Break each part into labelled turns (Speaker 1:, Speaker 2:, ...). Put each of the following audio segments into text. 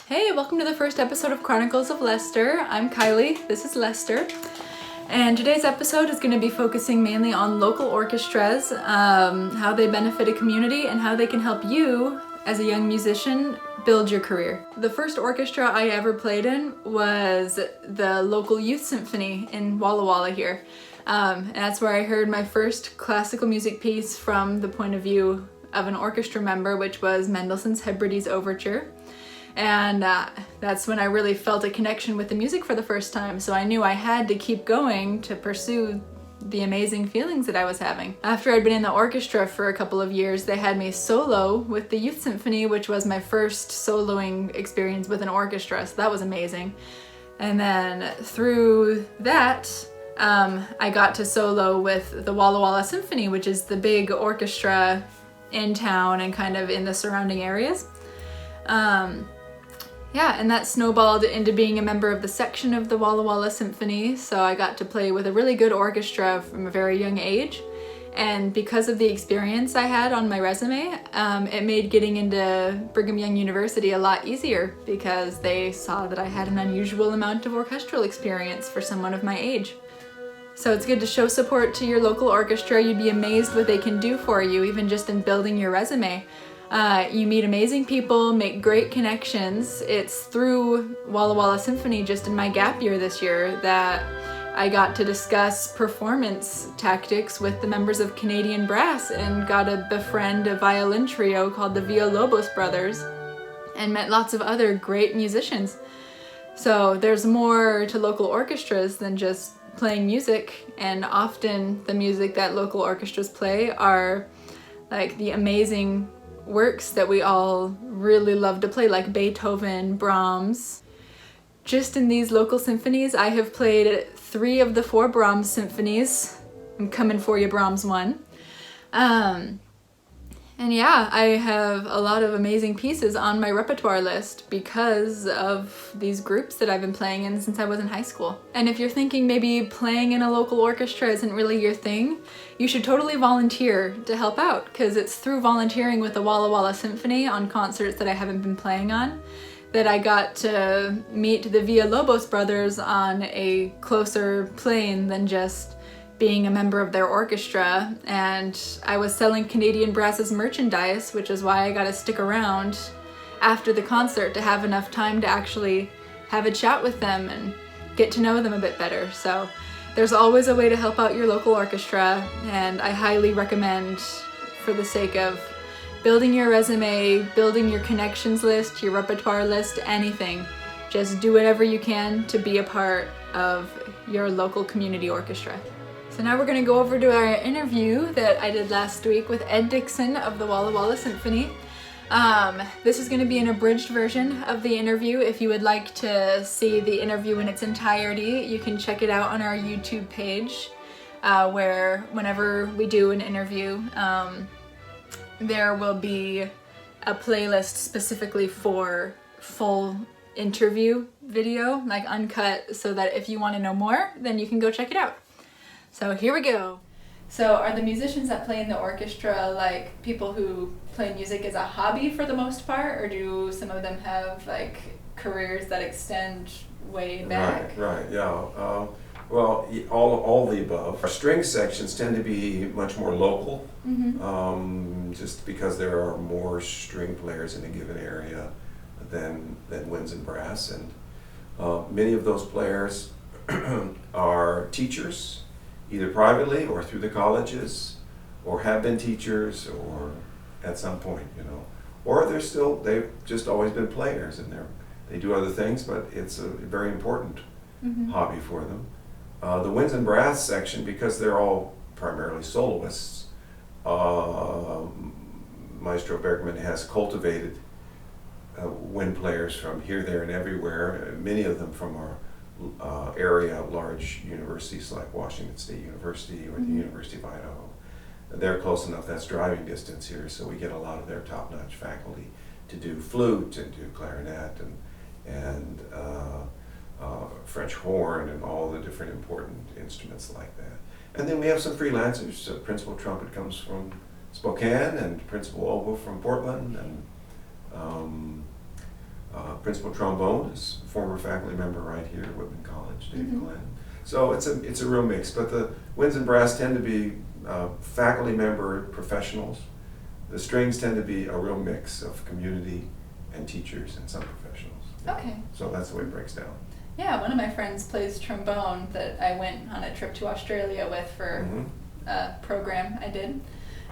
Speaker 1: Hey, welcome to the first episode of Chronicles of Lester. I'm Kylie, this is Lester, and today's episode is going to be focusing mainly on local orchestras, how they benefit a community, and how they can help you, as a young musician, build your career. The first orchestra I ever played in was the local youth symphony in Walla Walla here. And that's where I heard my first classical music piece from the point of view of an orchestra member, which was Mendelssohn's Hebrides Overture. And that's when I really felt a connection with the music for the first time, so I knew I had to keep going to pursue the amazing feelings that I was having. After I'd been in the orchestra for a couple of years, they had me solo with the youth symphony, which was my first soloing experience with an orchestra, so that was amazing. And then through that, I got to solo with the Walla Walla Symphony, which is the big orchestra in town and kind of in the surrounding areas. And that snowballed into being a member of the section of the Walla Walla Symphony, so I got to play with a really good orchestra from a very young age. And because of the experience I had on my resume, it made getting into Brigham Young University a lot easier because they saw that I had an unusual amount of orchestral experience for someone of my age. So it's good to show support to your local orchestra. You'd be amazed what they can do for you, even just in building your resume. You meet amazing people, make great connections. It's through Walla Walla Symphony, just in my gap year this year, that I got to discuss performance tactics with the members of Canadian Brass and got to befriend a violin trio called the Villalobos Brothers and met lots of other great musicians. So there's more to local orchestras than just playing music, and often the music that local orchestras play are like the amazing works that we all really love to play, like Beethoven, Brahms. Just in these local symphonies, I have played 3 of the 4 Brahms symphonies. I'm coming for you, Brahms 1. I have a lot of amazing pieces on my repertoire list because of these groups that I've been playing in since I was in high school. And if you're thinking maybe playing in a local orchestra isn't really your thing, you should totally volunteer to help out, because it's through volunteering with the Walla Walla Symphony on concerts that I haven't been playing on that I got to meet the Villalobos brothers on a closer plane than just being a member of their orchestra. And I was selling Canadian Brass's merchandise, which is why I got to stick around after the concert to have enough time to actually have a chat with them and get to know them a bit better. So there's always a way to help out your local orchestra, and I highly recommend, for the sake of building your resume, building your connections list, your repertoire list, anything, just do whatever you can to be a part of your local community orchestra. So now we're going to go over to our interview that I did last week with Ed Dixon of the Walla Walla Symphony. This is going to be an abridged version of the interview. If you would like to see the interview in its entirety, you can check it out on our YouTube page, where whenever we do an interview, there will be a playlist specifically for full interview video, like uncut, so that if you want to know more, then you can go check it out. So here we go. So are the musicians that play in the orchestra like people who play music as a hobby for the most part, or do some of them have like careers that extend way back?
Speaker 2: Right, yeah. Well, all the above. Our string sections tend to be much more local, just because there are more string players in a given area than winds and brass, and many of those players are teachers, either privately or through the colleges, or have been teachers, or at some point, or they've just always been players, and they do other things, but it's a very important hobby for them. The winds and brass section, because they're all primarily soloists, Maestro Bergman has cultivated wind players from here, there, and everywhere, many of them from our area large universities like Washington State University or the University of Idaho. They're close enough, that's driving distance here, so we get a lot of their top-notch faculty to do flute and do clarinet and French horn and all the different important instruments like that. And then we have some freelancers. Principal trumpet comes from Spokane, and principal oboe from Portland, and Principal trombone is a former faculty member right here at Whitman College, Dave Glenn. So it's a real mix, but the winds and brass tend to be faculty member professionals. The strings tend to be a real mix of community and teachers and some professionals.
Speaker 1: Okay.
Speaker 2: So that's the way it breaks down.
Speaker 1: Yeah, one of my friends plays trombone that I went on a trip to Australia with for a program I did.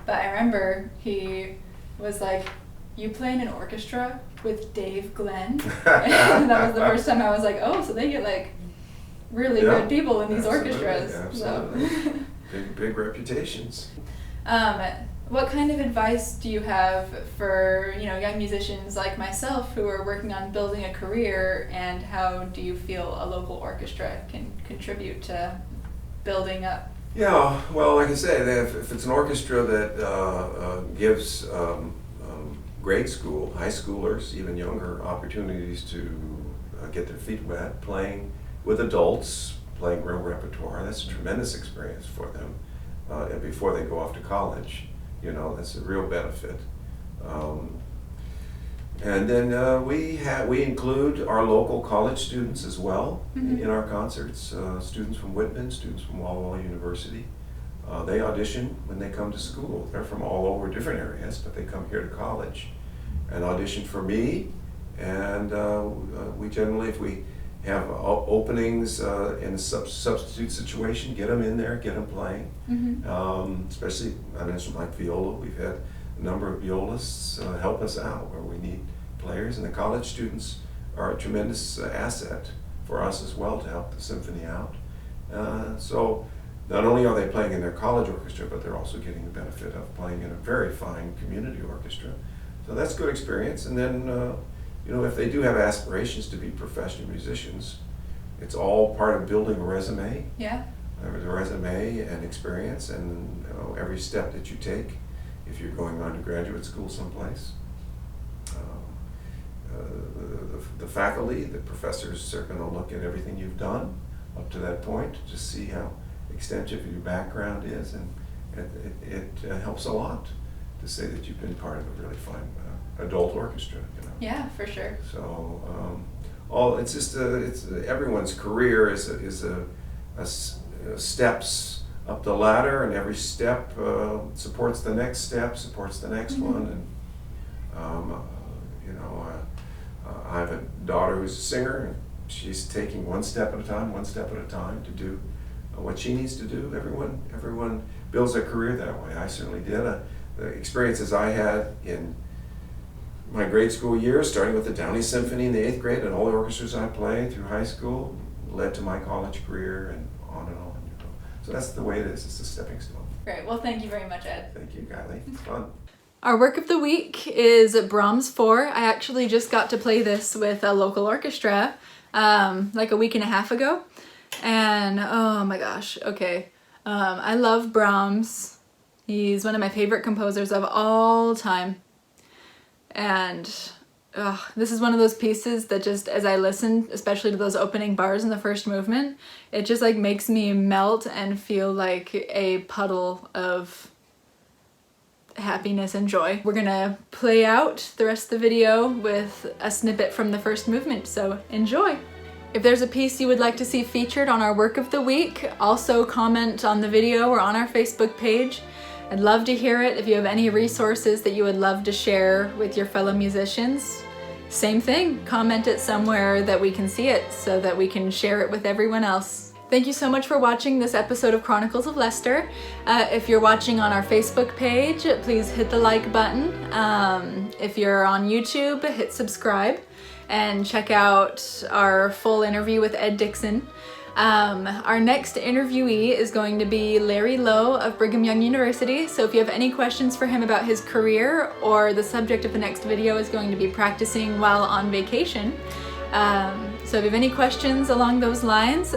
Speaker 1: But I remember he was like, "You play in an orchestra with Dave Glenn?" And that was the first time I was like, oh, so they get like really good people in these orchestras.
Speaker 2: Absolutely.
Speaker 1: So.
Speaker 2: big reputations.
Speaker 1: What kind of advice do you have for young musicians like myself who are working on building a career, and how do you feel a local orchestra can contribute to building up?
Speaker 2: Yeah, well, like I say, if it's an orchestra that gives grade school, high schoolers, even younger, opportunities to get their feet wet, playing with adults, playing real repertoire, that's a tremendous experience for them. And before they go off to college, that's a real benefit. And then we include our local college students as well in our concerts. Students from Whitman, students from Walla Walla University. They audition when they come to school. They're from all over different areas, but they come here to college and audition for me. And we generally, if we have openings in a substitute situation, get them in there, get them playing. Especially an instrument like viola. We've had a number of violists help us out where we need players, and the college students are a tremendous asset for us as well to help the symphony out. So not only are they playing in their college orchestra, but they're also getting the benefit of playing in a very fine community orchestra. So that's a good experience. And then if they do have aspirations to be professional musicians, it's all part of building a resume. Yeah. A resume and experience, and every step that you take, if you're going on to graduate school someplace. The faculty, the professors are going to look at everything you've done up to that point to see how extensive your background is, and it helps a lot to say that you've been part of a really fine adult orchestra.
Speaker 1: Yeah, for sure.
Speaker 2: So it's just everyone's career is steps up the ladder, and every step supports the next step, supports the next one, and I have a daughter who's a singer, and she's taking one step at a time to do what she needs to do. Everyone builds their career that way. I certainly did. The experiences I had in my grade school years, starting with the Downey Symphony in the 8th grade and all the orchestras I played through high school, led to my college career and on and on. So that's the way it is. It's a stepping stone.
Speaker 1: Great. Well, thank you very much, Ed.
Speaker 2: Thank you, Kylie. It's fun.
Speaker 1: Our work of the week is Brahms 4. I actually just got to play this with a local orchestra like a week and a half ago. And oh my gosh, okay. I love Brahms. He's one of my favorite composers of all time. And this is one of those pieces that just, as I listen, especially to those opening bars in the first movement, it just like makes me melt and feel like a puddle of happiness and joy. We're gonna play out the rest of the video with a snippet from the first movement, so enjoy! If there's a piece you would like to see featured on our work of the week, also comment on the video or on our Facebook page. I'd love to hear it. If you have any resources that you would love to share with your fellow musicians, same thing, comment it somewhere that we can see it so that we can share it with everyone else. Thank you so much for watching this episode of Chronicles of Lester. If you're watching on our Facebook page, please hit the like button. If you're on YouTube, hit subscribe and check out our full interview with Ed Dixon. Our next interviewee is going to be Larry Lowe of Brigham Young University, so if you have any questions for him about his career, or the subject of the next video is going to be practicing while on vacation. So if you have any questions along those lines,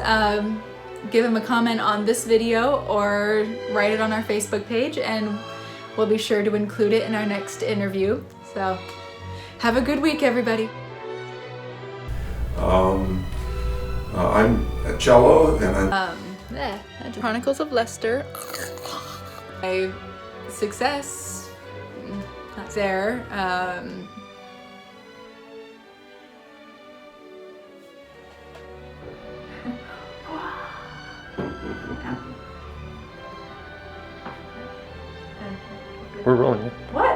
Speaker 1: give him a comment on this video or write it on our Facebook page, and we'll be sure to include it in our next interview. So have a good week, everybody.
Speaker 2: I'm a cello, and I'm
Speaker 1: Chronicles of Lester. A success. Not there.
Speaker 3: We're rolling, yeah.
Speaker 1: What?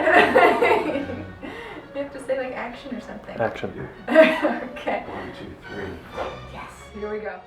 Speaker 1: You have to say like action or something.
Speaker 3: Action.
Speaker 1: Okay.
Speaker 2: 1, 2, 3.
Speaker 1: Yes, here we go.